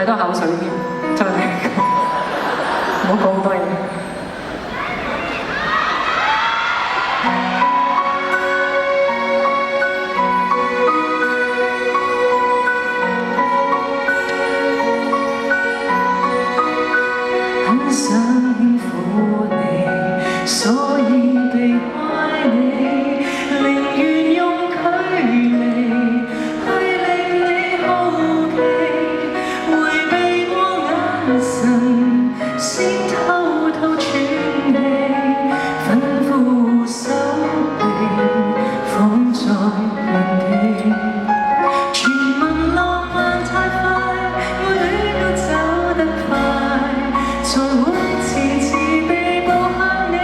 太多口水添，真係唔好講咁多嘢。很想輕撫你，所以避開你，寧願用距離去令你好奇，迴避過眼神，先偷偷喘氣，吩咐手臂放在原地。傳聞浪漫太快，愛戀都走得快，才會遲遲被步向你，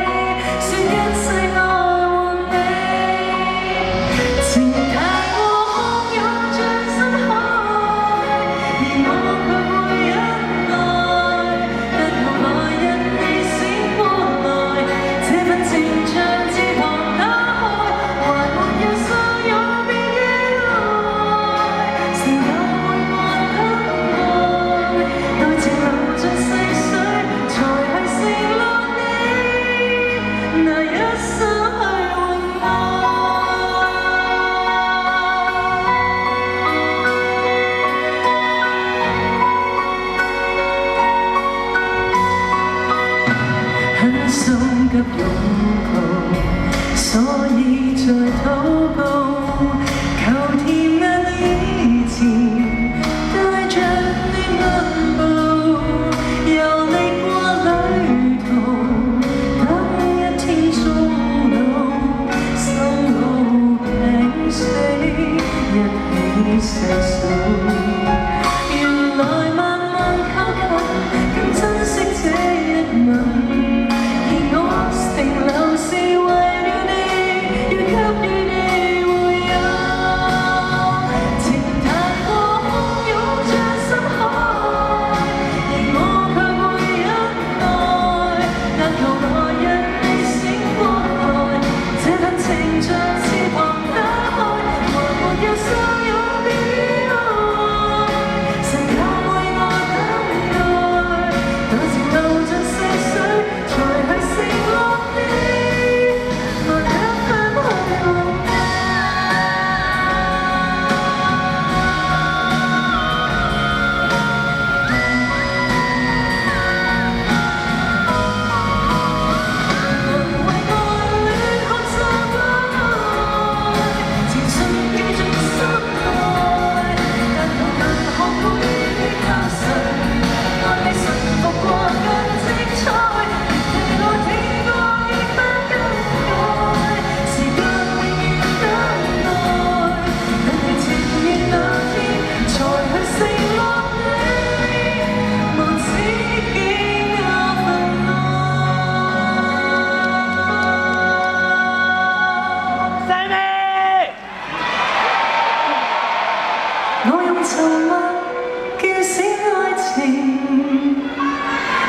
說一世愛換你。情太過洶湧像深海，而我卻會忍耐，但求來日你醒過來，這份情像翅膀打開，還沒有相擁便意外，是否會愛得愛，待情流盡逝水，才係承諾你，拿一生去換愛。很心急擁抱，所以在禱告，求甜蜜以前帶着你漫步，遊歷過旅途，等一天終老，心路平息，一起細數。原來慢慢靠近，更珍惜這一吻。而我停留是為了你，要給予你會有。情太過洶湧像深海，而我卻會忍耐，但求來日你醒過來，這份情像翅膀打開，還沒有相擁便意外，神也為我等待，待情流盡逝水，才係承諾你，來一分去換愛。能為愛戀學習關愛，前進繼續心愛，但求能學會靠誰，愛你馴服過更精彩，期待天光亦不更改，時間永遠等待，等你情願那天，才去承諾你，無止境那份愛。我用沉默叫醒愛情，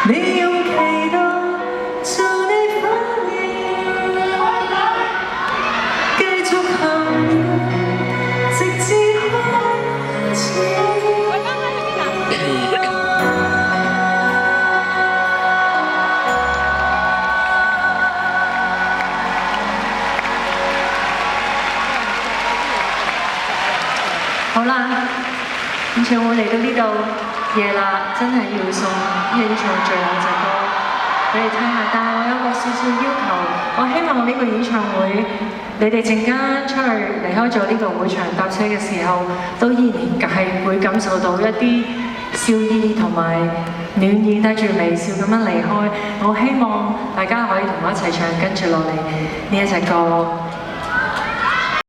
你用期待做你反應，繼續行直至開始。好啦，演唱會嚟到呢度夜啦，真係要送演唱最後隻歌俾你聽下。但係我有個少少要求，我希望呢個演唱會你哋陣間出去離開咗呢個會場搭車嘅時候，都依然係會感受到一啲笑意同埋暖意，帶住微笑咁樣離開。我希望大家可以同我一齊唱跟住落嚟呢一隻歌。